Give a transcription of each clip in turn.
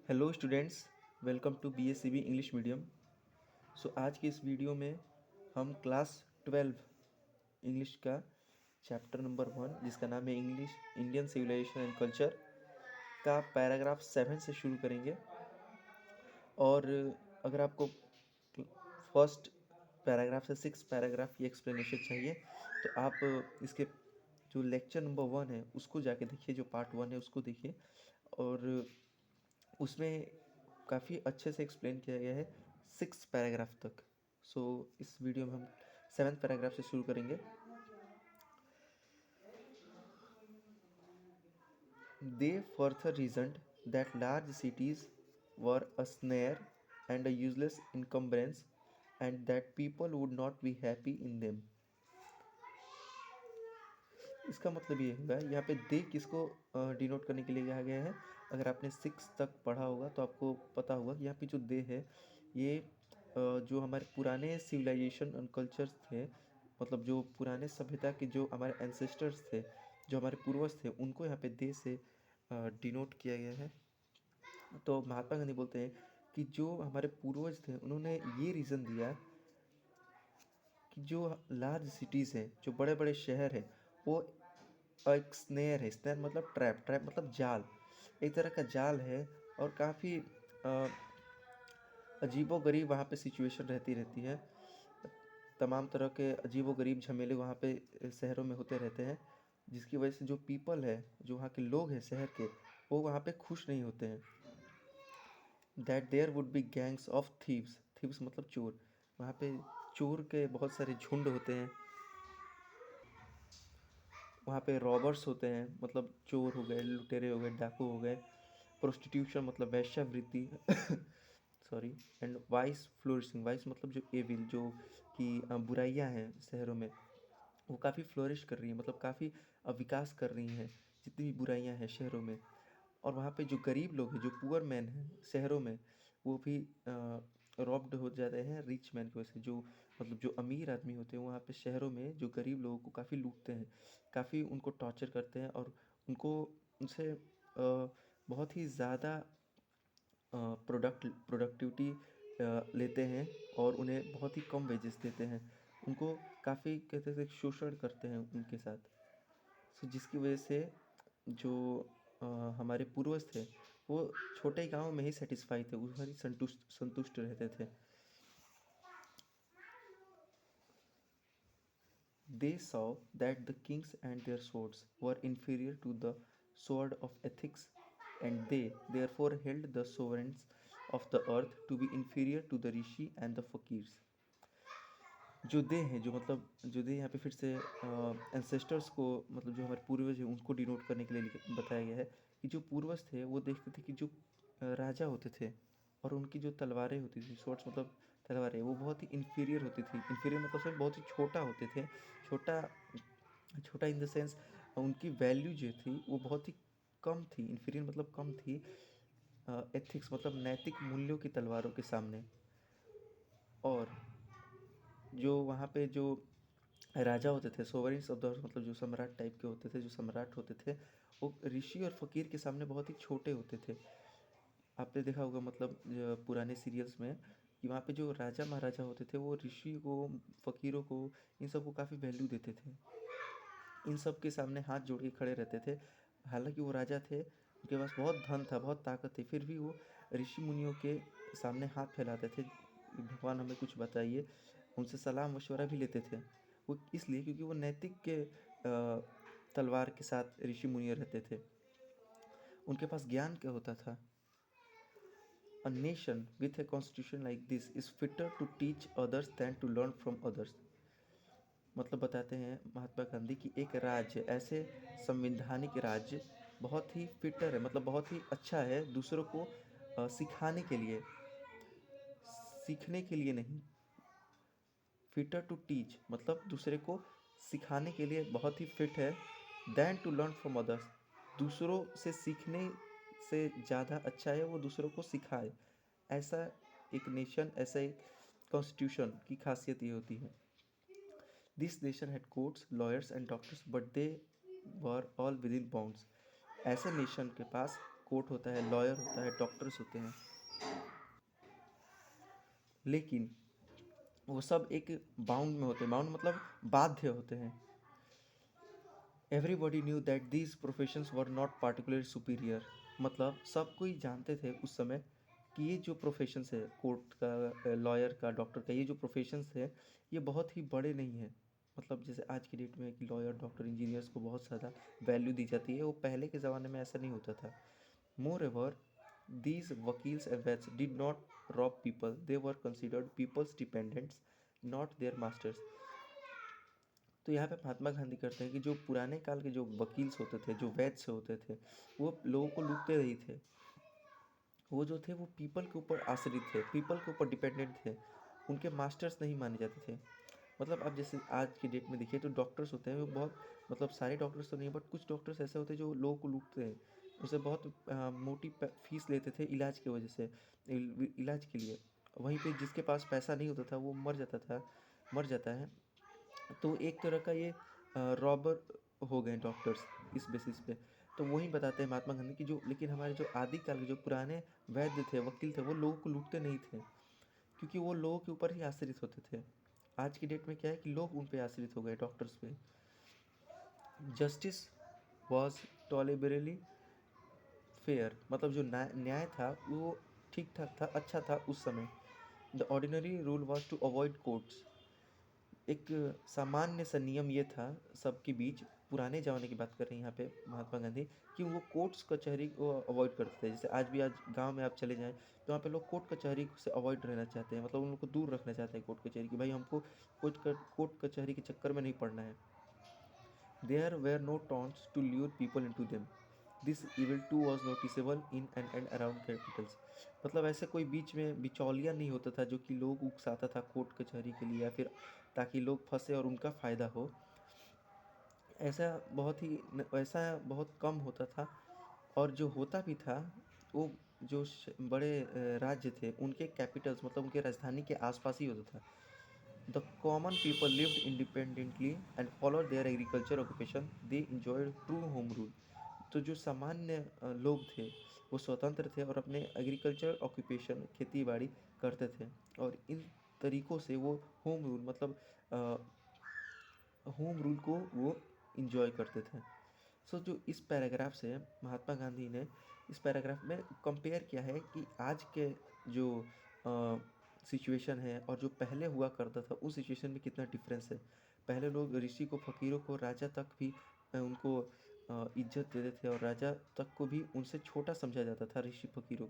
Hello students, welcome to BSCB English medium. आज की इस वीडियो में हम क्लास 12 इंग्लिश का चैप्टर नंबर 1 जिसका नाम है English Indian civilisation and culture का पैराग्राफ 7 से शुरू करेंगे। और अगर आपको फर्स्ट पैराग्राफ से 6 पैराग्राफ की एक्सप्लेनेशन चाहिए तो आप इसके जो लेक्चर नंबर 1 है उसको जाके देखिए, जो पार्ट 1 है उसको देखिए। और उसमें काफ़ी अच्छे से एक्सप्लेन किया गया है 6 पैराग्राफ तक। इस वीडियो में हम 7th पैराग्राफ से शुरू करेंगे। दे further reasoned that large cities were a snare and a useless encumbrance and that people would not be happy in them. इसका मतलब ये होगा, यहाँ पे दे किसको डिनोट करने के लिए कहा गया है। अगर आपने 6 तक पढ़ा होगा तो आपको पता होगा कि यहाँ पे जो दे है ये जो हमारे पुराने सिविलाइजेशन एंड कल्चर्स थे, मतलब जो पुराने सभ्यता के जो हमारे एंसेस्टर्स थे, जो हमारे पूर्वज थे, उनको यहाँ पे दे से डिनोट किया गया है। तो महात्मा गांधी बोलते हैं कि जो हमारे पूर्वज थे उन्होंने ये रीज़न दिया कि जो लार्ज सिटीज़ हैं, जो बड़े बड़े शहर हैं, वो एक स्नेयर है। स्नेयर मतलब ट्रैप, ट्रैप मतलब जाल, एक तरह का जाल है। और काफ़ी अजीबो गरीब वहाँ पे सिचुएशन रहती है। तमाम तरह के अजीबो गरीब झमेले वहाँ पे शहरों में होते रहते हैं, जिसकी वजह से जो पीपल है, जो वहाँ के लोग हैं शहर के, वो वहाँ पे खुश नहीं होते हैं। That there would be gangs of thieves, thieves मतलब चोर। वहाँ पे चोर के बहुत सारे झुंड होते हैं। वहाँ पे रॉबर्स होते हैं, मतलब चोर हो गए, लुटेरे हो गए, डाकू हो गए। प्रोस्टिट्यूशन मतलब वैश्यावृत्ति sorry. And vice flourishing, vice मतलब जो एविल, जो कि बुराइयाँ हैं शहरों में, वो काफ़ी फ्लोरिश कर रही हैं, मतलब काफ़ी विकास कर रही हैं जितनी भी बुराइयाँ हैं शहरों में। और वहाँ पे जो गरीब लोग हैं, जो पुअर मैन हैं शहरों में, वो भी रॉब्ड हो जाते हैं रिच मैन की वजह से। जो मतलब जो अमीर आदमी होते हैं वहाँ पे शहरों में जो गरीब लोगों को काफ़ी लूटते हैं, काफ़ी उनको टॉर्चर करते हैं, और उनको उनसे बहुत ही ज़्यादा प्रोडक्टिविटी लेते हैं, और उन्हें बहुत ही कम वेजेस देते हैं। उनको काफ़ी कहते थे शोषण करते हैं उनके साथ। जिसकी वजह से जो हमारे पूर्वज थे वो छोटे गांव में ही सेटिस्फाई थे, उसमें ही संतुष्ट संतुष्ट रहते थे। They saw that the kings and their swords were inferior to the sword of ethics, and they therefore held the sovereigns of the earth to be inferior to the rishi and the fakirs। जो दे हैं, जो मतलब जो दे यहाँ पे फिर से ancestors को, मतलब जो हमारे पूर्वज हैं उनको डिनोट करने के लिए बताया गया है कि जो पूर्वज थे वो देखते थे कि जो राजा होते थे और उनकी जो तलवारें होती थी, शॉर्ट्स मतलब तलवारें, वो बहुत ही इन्फीरियर होती थी। इन्फीरियर मतलब सिर्फ बहुत ही छोटा होते थे। छोटा, छोटा इन द सेंस उनकी वैल्यू जो थी वो बहुत ही कम थी। इन्फीरियर मतलब कम थी एथिक्स मतलब नैतिक मूल्यों की तलवारों के सामने। और जो वहाँ पे जो राजा होते थे, सोवरेन्स ऑफ द अर्थ, मतलब जो सम्राट टाइप के होते थे, जो सम्राट होते थे, वो ऋषि और फकीर के सामने बहुत ही छोटे होते थे। आपने देखा होगा मतलब पुराने सीरियल्स में कि वहाँ पे जो राजा महाराजा होते थे वो ऋषि को, फकीरों को, इन सब को काफ़ी वैल्यू देते थे। इन सब के सामने हाथ जोड़ के खड़े रहते थे। हालांकि वो राजा थे, उनके पास बहुत धन था, बहुत ताकत थी, फिर भी वो ऋषि मुनियों के सामने हाथ फैलाते थे, भगवान हमें कुछ बताइए। उनसे सलाह मशवरा भी लेते थे। वो इसलिए क्योंकि वो नैतिक के तलवार के साथ ऋषि मुनि रहते थे। उनके पास ज्ञान क्या होता था। A nation with a constitution like this is fitter to teach others than to learn from others। मतलब बताते हैं महात्मा गांधी कि एक राज्य, ऐसे संवैधानिक राज्य बहुत ही फिटर है, मतलब बहुत ही अच्छा है दूसरों को सिखाने के लिए, सीखने के लिए नहीं। फिटर टू टीच मतलब दूसरे को सिखाने के लिए बहुत ही फिट है। Than to learn from others, दूसरों से सीखने से ज़्यादा अच्छा है वो दूसरों को सिखाए। ऐसा एक नेशन, ऐसा एक कॉन्स्टिट्यूशन की खासियत ये होती है। This nation had courts, lawyers and doctors but they were all with in bounds. ऐसे नेशन के पास कोर्ट होता है, लॉयर होता है, डॉक्टर्स होते हैं, लेकिन वो सब एक बाउंड में होते हैं। बाउंड मतलब बाध्य होते हैं। Everybody knew that these professions were not particularly superior, मतलब सब कोई जानते थे उस समय कि ये जो प्रोफेशंस है, कोर्ट का, लॉयर का, डॉक्टर का, ये जो प्रोफेशंस है ये बहुत ही बड़े नहीं हैं। मतलब जैसे आज की डेट में कि लॉयर, डॉक्टर, इंजीनियर्स को बहुत ज़्यादा वैल्यू दी जाती है, वो पहले के ज़माने में ऐसा नहीं होता था। मोर एवर these वकील्स and vets did not rob people, they were considered people's dependents, not their masters। तो यहाँ पे महात्मा गांधी करते हैं कि जो पुराने काल के जो वकील्स होते थे, जो वैद्य होते थे, वो लोगों को लूटते नहीं थे। वो जो थे वो पीपल के ऊपर आश्रित थे, पीपल के ऊपर डिपेंडेंट थे, उनके मास्टर्स नहीं माने जाते थे। मतलब अब जैसे आज की डेट में देखिए तो डॉक्टर्स होते हैं वो बहुत, मतलब सारे डॉक्टर्स तो नहीं, बट कुछ डॉक्टर्स ऐसे होते हैं जो लोगों को लूटते हैं, उसे बहुत मोटी फीस लेते थे इलाज की वजह से, इलाज के लिए। वहीं पे जिसके पास पैसा नहीं होता था वो मर जाता था, मर जाता है। तो एक तरह का ये रॉबर हो गए डॉक्टर्स इस बेसिस पे। तो वही बताते हैं महात्मा गांधी की जो, लेकिन हमारे जो आदिकाल के जो पुराने वैद्य थे, वकील थे, वो लोगों को लूटते नहीं थे, क्योंकि वो लोगों के ऊपर ही आश्रित होते थे। आज की डेट में क्या है कि लोग उन पे आश्रित हो गए, डॉक्टर्स पे। जस्टिस वॉज टॉलेबरेली फेयर, मतलब जो न्याय था वो ठीक ठाक था, अच्छा था उस समय। The ordinary rule was to avoid courts, एक सामान्य सा नियम ये था सबके बीच, पुराने ज़माने की बात कर रहे हैं यहाँ पे महात्मा गांधी, कि वो कोर्ट्स कचहरी को अवॉइड करते थे। जैसे आज भी, आज गांव में आप चले जाएं तो वहाँ पे लोग कोर्ट कचहरी से अवॉइड रहना चाहते हैं, मतलब उन लोग को दूर रखना चाहते हैं कोर्ट कचहरी की, भाई हमको कोर्ट कचहरी के चक्कर में नहीं पड़ना है। There were no taunts to lure people into them, this evil too was noticeable in and around capitals. मतलब ऐसे कोई बीच में बिचौलिया नहीं होता था जो कि लोग उकसाता था कोर्ट कचहरी के लिए, या फिर ताकि लोग फंसे और उनका फ़ायदा हो। ऐसा बहुत ही ऐसा बहुत कम होता था। और जो होता भी था वो जो बड़े राज्य थे उनके कैपिटल्स, मतलब उनके राजधानी के आसपास ही होता था। The common people lived independently and followed there agriculture occupation, they enjoyed true home rule. तो जो सामान्य लोग थे वो स्वतंत्र थे और अपने एग्रीकल्चर ऑक्यूपेशन, खेती बाड़ी करते थे, और इन तरीक़ों से वो होम रूल, मतलब होम रूल को वो इंजॉय करते थे। सो जो इस पैराग्राफ से महात्मा गांधी ने इस पैराग्राफ में कंपेयर किया है कि आज के जो सिचुएशन है और जो पहले हुआ करता था उस सिचुएशन में कितना डिफरेंस है। पहले लोग ऋषि को, फकीरों को, राजा तक भी उनको इज्जत देते थे, और राजा तक को भी उनसे छोटा समझा जाता था ऋषि फकीरों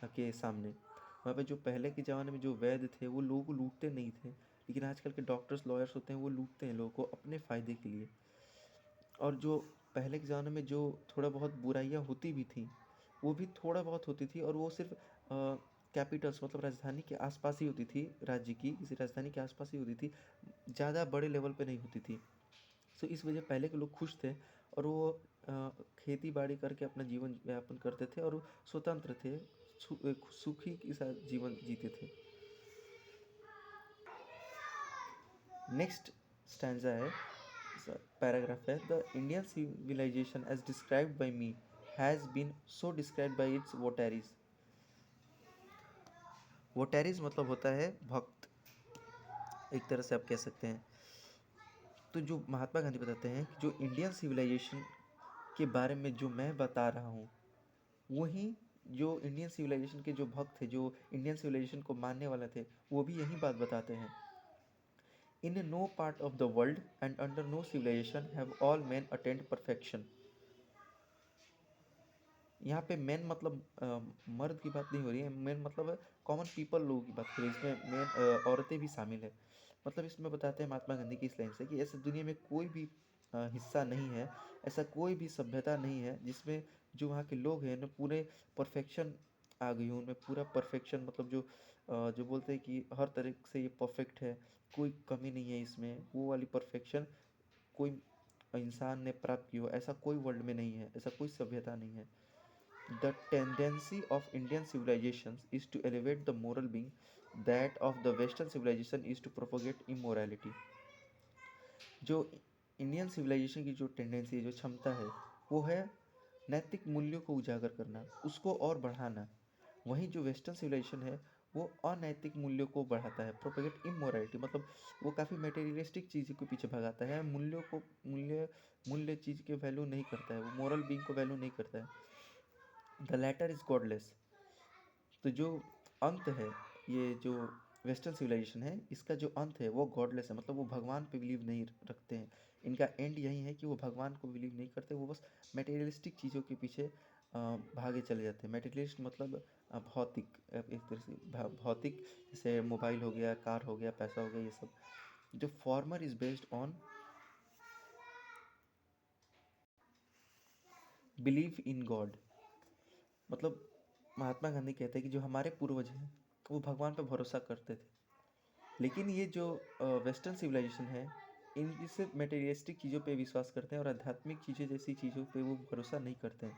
के सामने। वहाँ पे जो पहले के ज़माने में जो वैद्य थे वो लोगों को लूटते नहीं थे, लेकिन आजकल के डॉक्टर्स, लॉयर्स होते हैं वो लूटते हैं लोगों को अपने फ़ायदे के लिए। और जो पहले के ज़माने में जो थोड़ा बहुत बुराइयाँ होती भी थी वो भी थोड़ा बहुत होती थी, और वो सिर्फ कैपिटल्स, मतलब राजधानी के आसपास ही होती थी, राज्य की किसी राजधानी के आसपास ही होती थी, ज़्यादा बड़े लेवल पे नहीं होती थी। सो इस वजह पहले के लोग खुश थे, और वो खेती बाड़ी करके अपना जीवन यापन करते थे, और वो स्वतंत्र थे, सुखी के साथ जीवन जीते थे। नेक्स्ट स्टैंजा है, पैराग्राफ है, the Indian civilisation as described by me has been so described by its votaries. Votaries मतलब होता है भक्त, एक तरह से आप कह सकते हैं। तो जो महात्मा गांधी बताते हैं कि जो इंडियन सिविलाइजेशन के बारे में जो मैं बता रहा हूँ, वही जो इंडियन सिविलाइजेशन के जो भक्त थे, जो इंडियन सिविलाइजेशन को मानने वाले थे, वो भी यही बात बताते हैं। In no part of the world and under no civilisation have all man attained perfection. यहाँ पे मेन मतलब मर्द की बात नहीं हो रही है, मेन मतलब कॉमन पीपल लोगों की बात हो रही है, इसमें मेन औरतें भी शामिल है। मतलब इसमें बताते हैं महात्मा गांधी की इस लाइन से कि ऐसे दुनिया में कोई भी हिस्सा नहीं है, ऐसा कोई भी सभ्यता नहीं है जिसमें जो वहाँ के लोग हैं ना पूरे परफेक्शन आ गई हो उनमें, पूरा परफेक्शन, मतलब जो जो बोलते हैं कि हर तरह से ये परफेक्ट है, कोई कमी नहीं है इसमें, वो वाली परफेक्शन कोई इंसान ने प्राप्त की हो, ऐसा कोई वर्ल्ड में नहीं है, ऐसा कोई सभ्यता नहीं है। The tendency of Indian civilizations is to elevate the moral being, that of the Western civilization is to propagate immorality। जो इंडियन सिविलाइजेशन की जो टेंडेंसी है, जो क्षमता है, वो है नैतिक मूल्यों को उजागर करना, उसको और बढ़ाना। वहीं जो वेस्टर्न सिविलाइजेशन है वो अनैतिक मूल्यों को बढ़ाता है, प्रोपेगेट इमोरलिटी, मतलब वो काफ़ी मटेरियलिस्टिक चीज़ों के पीछे भगाता है, मूल्यों को मूल्य मूल्य चीज़ के वैल्यू नहीं करता है, वो मॉरल बीइंग को वैल्यू नहीं करता है। The latter is godless. तो जो अंत है, ये जो वेस्टर्न सिविलाइजेशन है, इसका जो अंत है वो गॉडलेस है, मतलब वो भगवान पे बिलीव नहीं रखते हैं। इनका एंड यही है कि वो भगवान को बिलीव नहीं करते, वो बस मटेरियलिस्टिक चीज़ों के पीछे भागे चले जाते हैं। मटेरियलिस्ट मतलब भौतिक, एक तरह से भौतिक, जैसे मोबाइल हो गया, कार हो गया, पैसा हो गया, ये सब। जो farmer is based on believe in God, मतलब महात्मा गांधी कहते हैं कि जो हमारे पूर्वज हैं वो भगवान पे भरोसा करते थे, लेकिन ये जो वेस्टर्न सिविलाइजेशन है, इन सिर्फ मटेरियलिस्टिक चीज़ों पे विश्वास करते हैं और आध्यात्मिक चीज़ें जैसी चीज़ों पे वो भरोसा नहीं करते हैं।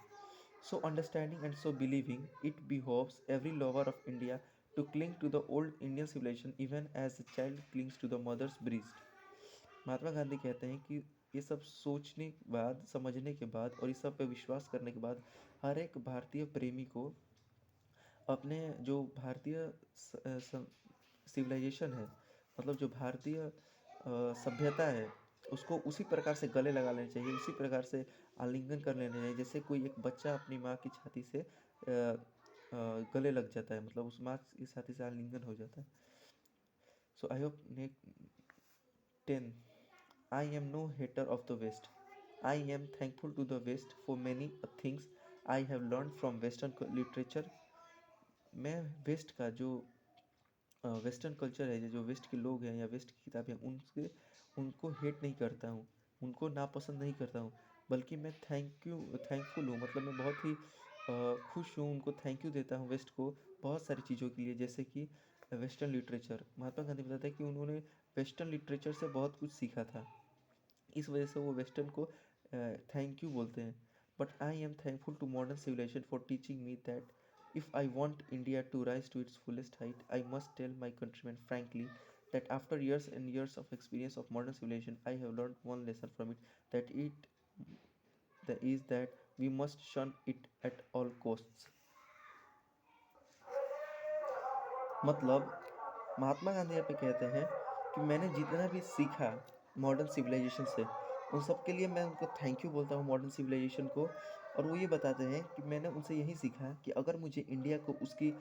So understanding and so believing it behoves every lover of India to cling to the old Indian civilisation even as a child clings to the mother's breast. Mahatma Gandhi कहते हैं कि ये सब सोचने के बाद, समझने के बाद और इस सब पे विश्वास करने के बाद हर एक भारतीय प्रेमी को अपने जो भारतीय सिविलाइजेशन है, मतलब जो भारतीय सभ्यता है, उसको उसी प्रकार से गले लगा लेना चाहिए, उसी प्रकार से आलिंगन कर लेना चाहिए जैसे कोई एक बच्चा अपनी माँ की छाती से गले लग जाता है, मतलब उस माँ की छाती से आलिंगन हो जाता है। सो I hope 10 I am no hater of the West. I am thankful to the West for many things I have learned from Western literature. मैं वेस्ट का जो वेस्टर्न कल्चर है, जो वेस्ट के लोग हैं या वेस्ट की किताबें, उनसे उनको हेट नहीं करता हूँ, उनको नापसंद नहीं करता हूँ, बल्कि मैं थैंकफुल हूँ, मतलब मैं बहुत ही खुश हूँ, उनको थैंक यू देता हूँ वेस्ट को बहुत सारी चीज़ों के लिए, जैसे कि वेस्टर्न लिटरेचर। महात्मा गांधी बताते हैं कि उन्होंने वेस्टर्न लिटरेचर से बहुत कुछ सीखा था, इस वजह से वो वेस्टर्न को थैंक यू बोलते हैं। But I am thankful to modern civilisation for teaching me that if I want India to rise to its fullest height, I must tell my countrymen frankly that after years and years of experience of modern civilization, I have learned one lesson from it, that is that we must shun it at all costs. मतलब महात्मा गांधी यहाँ पे कहते हैं कि मैंने जितना भी सीखा मॉडर्न सिविलाइजेशन से, उन सब के लिए मैं उनको थैंक यू बोलता हूँ मॉडर्न सिविलाइजेशन को। और वो ये बताते हैं कि मैंने उनसे यही सीखा कि अगर मुझे इंडिया को उसकी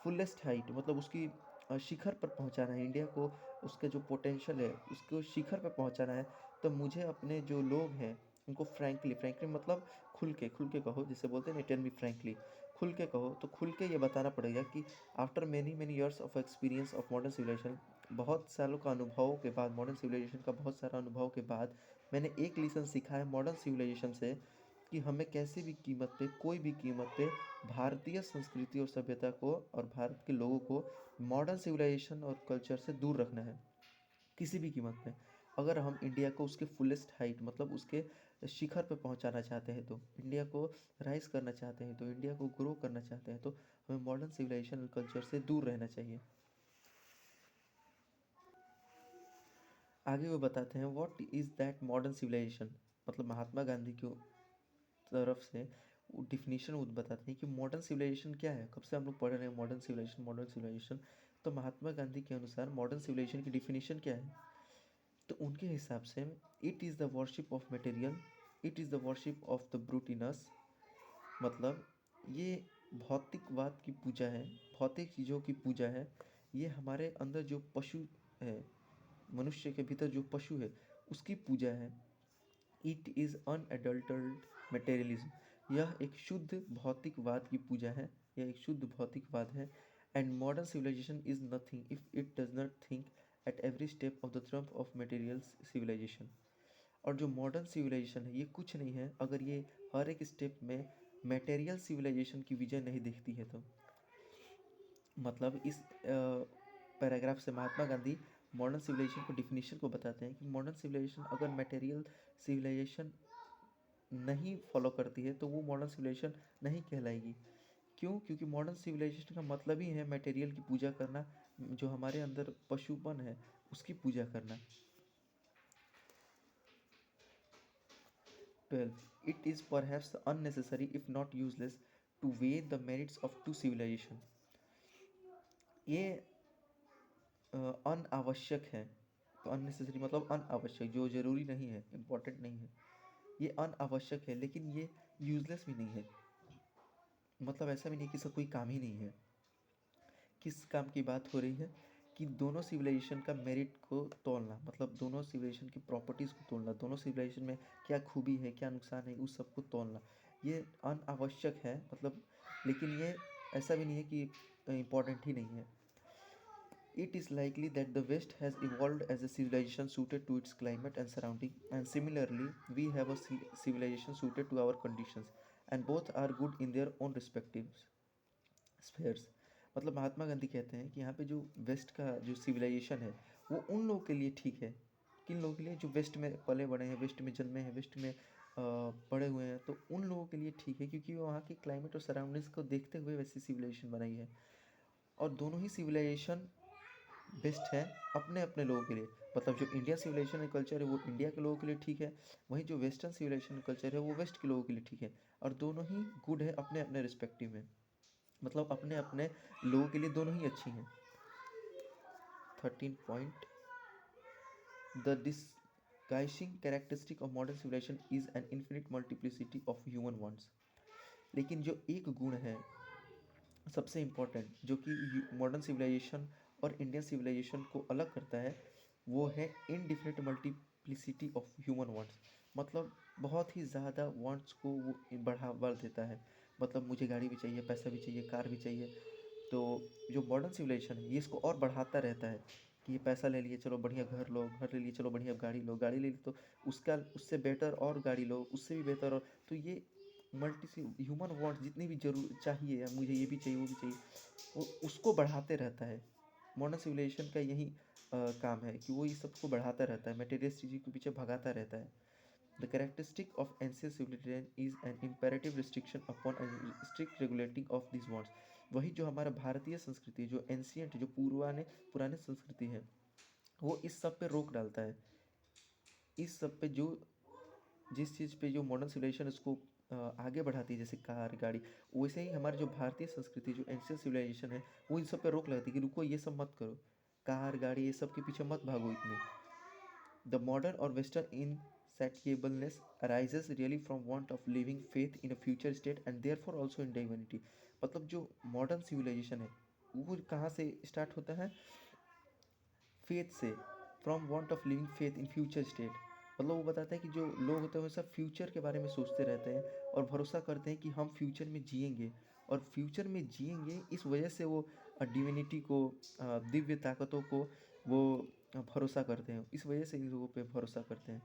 फुलेस्ट हाइट, मतलब उसकी शिखर पर पहुंचाना है, इंडिया को उसका जो पोटेंशियल है उसको शिखर पर पहुंचाना है, तो मुझे अपने जो लोग हैं उनको फ्रैंकली मतलब खुल के कहो, जिसे बोलते हैं ना, टेल मी फ्रैंकली, खुल के कहो, तो खुल के ये बताना पड़ेगा कि after many many years of experience of modern civilisation, बहुत सालों का अनुभवों के बाद, मॉडर्न सिविलाइजेशन का बहुत सारा अनुभव के बाद, मैंने एक लेसन सीखा है मॉडर्न सिविलाइजेशन से कि हमें कैसे भी कीमत पे, कोई भी कीमत पे भारतीय संस्कृति और सभ्यता को और भारत के लोगों को मॉडर्न सिविलाइजेशन और कल्चर से दूर रखना है, किसी भी कीमत पे। अगर हम इंडिया को उसके फुलेस्ट हाइट, मतलब उसके शिखर पे पहुंचाना चाहते हैं, तो इंडिया को राइज करना चाहते हैं, तो इंडिया को ग्रो करना चाहते हैं, तो हमें मॉडर्न सिविलाइजेशन और कल्चर से दूर रहना चाहिए। आगे वो बताते हैं what is that modern civilisation, मतलब महात्मा गांधी की तरफ से वो डिफिनीशन वो बताते हैं कि मॉडर्न सिविलाइजेशन क्या है। कब से हम लोग पढ़ रहे हैं मॉडर्न सिविलाइजेशन, मॉडर्न सिविलाइजेशन। तो महात्मा गांधी के अनुसार मॉडर्न सिविलाइजेशन की डिफिनीशन क्या है, तो उनके हिसाब से it is the worship of material, it is the worship of the brutishness, मतलब ये भौतिकवाद की पूजा है, भौतिक चीज़ों की पूजा है। ये हमारे अंदर जो पशु है, मनुष्य के भीतर जो पशु है, उसकी पूजा है। इट इज़ अनएडल्टर्ड मटेरियलिज्म, यह एक शुद्ध भौतिकवाद की पूजा है, यह एक शुद्ध भौतिकवाद है। And modern civilisation is nothing if it does not think at every step of the trump of material civilisation. और जो मॉडर्न सिविलाइजेशन है ये कुछ नहीं है अगर ये हर एक स्टेप में मटेरियल सिविलाइजेशन की विजय नहीं देखती है तो। मतलब इस पैराग्राफ से महात्मा गांधी मॉडर्न सिविलाइजेशन को डिफिनीशन को बताते हैं कि मॉडर्न सिविलाइजेशन अगर मटेरियल सिविलाइजेशन नहीं फॉलो करती है तो वो मॉडर्न सिविलाइजेशन नहीं कहलाएगी। क्यों? क्योंकि मॉडर्न सिविलाइजेशन का मतलब ही है मटेरियल की पूजा करना, जो हमारे अंदर पशुपन है उसकी पूजा करना। 12. It is perhaps unnecessary, if not useless, to weigh the merits of two civilization. ये अनावश्यक है। अननेसेसरी मतलब अनावश्यक, जो ज़रूरी नहीं है, इम्पोर्टेंट नहीं है। ये अनावश्यक है, लेकिन ये यूजलेस भी नहीं है। मतलब ऐसा भी नहीं कि इसका कोई काम ही नहीं है। किस काम की बात हो रही है कि दोनों सिविलाइजेशन का मेरिट को तोलना, मतलब दोनों सिविलाइजेशन की प्रॉपर्टीज़ को तोलना, दोनों सिविलाइजेशन में क्या खूबी है, क्या नुकसान है, उस सब को तोलना, ये अनावश्यक है। मतलब लेकिन ये ऐसा भी नहीं है कि इम्पोर्टेंट ही नहीं है। It is likely that the West has evolved as a civilization suited to its climate and surrounding, and similarly, we have a civilization suited to our conditions, and both are good in their own respective spheres. मतलब महात्मा गांधी कहते हैं कि यहाँ पे जो waste का जो civilisation है वो उन लोगों के लिए ठीक है। किन लोगों के लिए? जो वेस्ट में पले बड़े हैं, वेस्ट में जन्मे हैं, वेस्ट में पढ़े हुए हैं, तो उन लोगों के लिए ठीक है, क्योंकि वो वहाँ के क्लाइमेट और सराउंडिंग्स को देखते हुए वैसी सिविलाइजेशन बनाई है। और दोनों ही सिविलाइजेशन बेस्ट है अपने अपने लोगों के लिए। मतलब जो इंडियन सिविलाइजेशन कल्चर है वो इंडिया के लोगों के लिए ठीक है, वहीं जो वेस्टर्न सिविलाइजेशन कल्चर है वो वेस्ट के लोगों के लिए ठीक है। और दोनों ही गुड है अपने अपने रिस्पेक्टिव में, मतलब अपने अपने लोगों के लिए दोनों ही अच्छी हैं। 13 point, the distinguishing characteristic of modern civilisation is an infinite multiplicity of human wants. लेकिन जो एक गुण है सबसे इम्पोर्टेंट जो कि मॉडर्न सिविलाइजेशन और इंडियन सिविलाइजेशन को अलग करता है, वो है indefinite multiplicity of human wants. मतलब बहुत ही ज़्यादा वांट्स को वो बढ़ावा देता है। मतलब मुझे गाड़ी भी चाहिए, पैसा भी चाहिए, कार भी चाहिए। तो जो मॉडर्न सिविलाइजेशन है ये इसको और बढ़ाता रहता है कि ये पैसा ले लिए, चलो बढ़िया घर लो, घर ले लिए, चलो बढ़िया गाड़ी लो, गाड़ी ले ली तो उसका उससे बेटर और गाड़ी लो, उससे भी बेटर। और तो ये मल्टी ह्यूमन वांट जितनी भी जरूर चाहिए, या मुझे ये भी चाहिए, वो भी चाहिए, वो उसको बढ़ाते रहता है। मॉडर्न सिविलाइजेशन का यही काम है कि वो ये सबको बढ़ाता रहता है, मटेरियल चीज़ों के पीछे भगाता रहता है। The characteristic of ancient civilisation is an imperative restriction upon strict regulating of this wants. वही जो हमारा भारतीय संस्कृति, जो एंशियंट, जो पुराने संस्कृति है, वो इस सब पे रोक डालता है। इस सब पे जो जिस चीज़ पे जो मॉडर्न सिविलाइजेशन उसको आगे बढ़ाती है, जैसे कार गाड़ी, वैसे ही हमारी जो भारतीय संस्कृति, जो एंशियंट सिविलाइजेशन है, वो इन सब पे रोक लगाती है कि रुको, ये सब मत करो, कार गाड़ी ये सब के पीछे मत भागो इतने। द मॉडर्न और western insatiableness arises really from want of living faith in a future state and therefore also in divinity। मतलब जो मॉडर्न सिविलाइजेशन है वो कहाँ से स्टार्ट होता है? फेथ से। From want of living faith in future state. मतलब वो बताता है कि जो लोग होते हैं वो सब फ्यूचर के बारे में सोचते रहते हैं और भरोसा करते हैं कि हम फ्यूचर में जिएंगे, और फ्यूचर में जिएंगे इस वजह से वो डिविनिटी को, दिव्य ताकतों को वो भरोसा करते हैं, इस वजह से इन लोगों पे भरोसा करते हैं।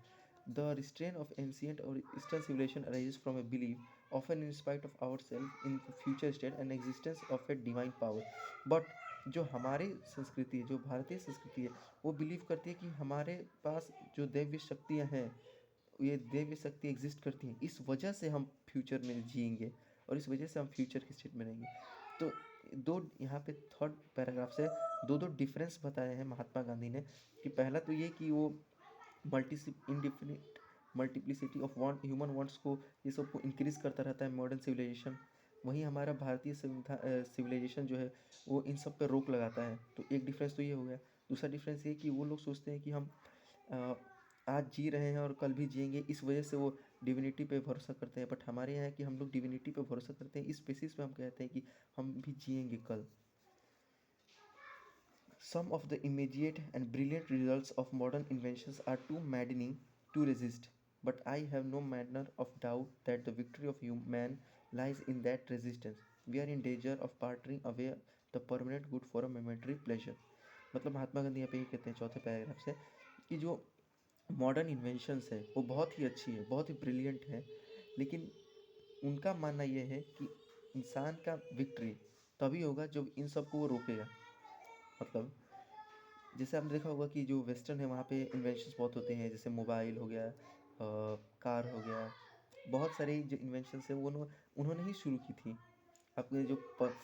द रिस्ट्रेन ऑफ एंशियंट और eastern civilisation arises from a believe often in spite of our self in future state and existence of a divine power. But जो हमारी संस्कृति है, जो भारतीय संस्कृति है, वो बिलीव करती है कि हमारे पास जो दैवीय शक्तियाँ हैं, ये दैवीय शक्ति एग्जिस्ट करती हैं, इस वजह से हम फ्यूचर में जिएंगे और इस वजह से हम फ्यूचर की स्टेट में रहेंगे। तो दो यहाँ पे थर्ड पैराग्राफ से दो दो डिफरेंस बताए हैं महात्मा गांधी ने, कि पहला तो ये कि वो multi indefinite multiplicity of want, human wants को, ये सब को इंक्रीज करता रहता है मॉडर्न सिविलाइजेशन। वहीं हमारा भारतीय सिविलाइजेशन जो है वो इन सब पे रोक लगाता है। तो एक डिफरेंस तो ये हो गया। दूसरा डिफरेंस ये कि वो लोग सोचते हैं कि हम अ, आज जी रहे हैं और कल भी जिएंगे, इस वजह से वो डिविनिटी पे भरोसा करते हैं। बट हमारे यहाँ है कि हम लोग डिविनिटी पे भरोसा करते हैं, इस बेसिस पे हम कहते हैं कि हम भी जिएंगे कल। Some of the immediate and brilliant results of modern inventions are too maddening to resist, but I have no manner of doubt that the victory of man lies in that resistance. We are in danger of parting away the permanent good for a momentary pleasure। मतलब महात्मा गांधी यहाँ पे ये कहते हैं चौथे paragraph से कि जो मॉडर्न इन्वेंशंस है वो बहुत ही अच्छी है, बहुत ही ब्रिलियंट है, लेकिन उनका मानना यह है कि इंसान का विक्ट्री तभी होगा जब इन सब को वो रोकेगा। मतलब जैसे आपने देखा होगा कि जो वेस्टर्न है वहाँ पे इन्वेंशंस बहुत होते हैं, जैसे मोबाइल हो गया, कार हो गया, बहुत सारी जो इन्वेंशंस है वो उन्होंने ही शुरू की थी। आपने जो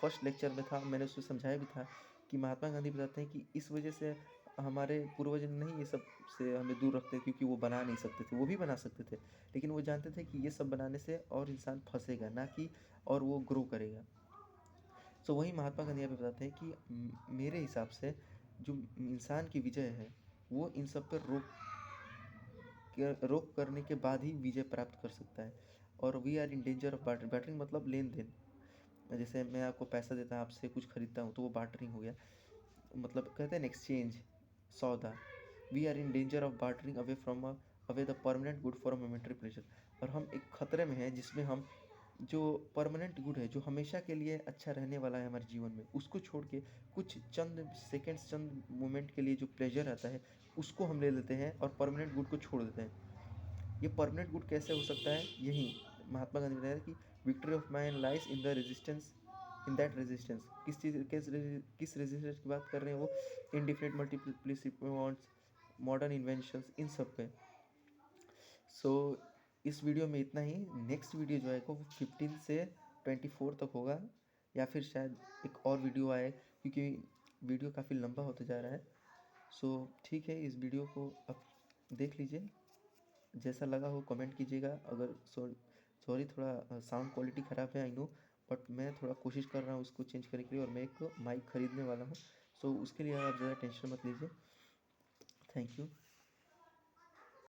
फर्स्ट लेक्चर में था मैंने उसमें समझाया भी था कि महात्मा गांधी बताते हैं कि इस वजह से हमारे पूर्वज नहीं ये सब से हमें दूर रखते, क्योंकि वो बना नहीं सकते थे, वो भी बना सकते थे, लेकिन वो जानते थे कि ये सब बनाने से और इंसान फंसेगा ना कि और वो ग्रो करेगा। सो वही महात्मा गांधी यहाँ पे बताते हैं कि मेरे हिसाब से जो इंसान की विजय है वो इन सब पर रोक करने के बाद ही विजय प्राप्त कर सकता है। और we are in danger of bartering. Bartering मतलब लेन देन। जैसे मैं आपको पैसा देता हूँ, आपसे कुछ खरीदता हूँ, तो वो बार्टरिंग हो गया। मतलब कहते हैं ना एक्सचेंज, सौदा। We are in danger of bartering away from away the permanent good for a momentary pleasure. और हम एक खतरे में हैं जिसमें हम जो परमानेंट गुड है, जो हमेशा के लिए अच्छा रहने वाला है हमारे जीवन में, उसको छोड़ के कुछ चंद सेकेंड्स, चंद मोमेंट के लिए जो प्लेजर आता है उसको हम ले लेते हैं और परमानेंट गुड को छोड़ देते हैं। ये परमानेंट गुड कैसे हो सकता है? यही महात्मा गांधी ने बताया कि victory of mind lies in the resistance, in that resistance. किस रेजिस्टेंस की बात कर रहे हैं वो? Indefinite multiplicity wants, modern inventions, इन सब पे। सो इस वीडियो में इतना ही। नेक्स्ट वीडियो जो है वो 15 से 24 तक होगा, या फिर शायद एक और वीडियो आए, क्योंकि वीडियो काफ़ी लंबा होते जा रहा है। सो ठीक है, इस वीडियो को आप देख लीजिए, जैसा लगा हो कमेंट कीजिएगा। अगर सॉरी थोड़ा साउंड क्वालिटी ख़राब है, आई नो, बट मैं थोड़ा कोशिश कर रहा हूँ उसको चेंज करने के लिए, और मैं एक माइक ख़रीदने वाला हूँ। सो उसके लिए आप ज़्यादा टेंशन मत लीजिए। Thank you.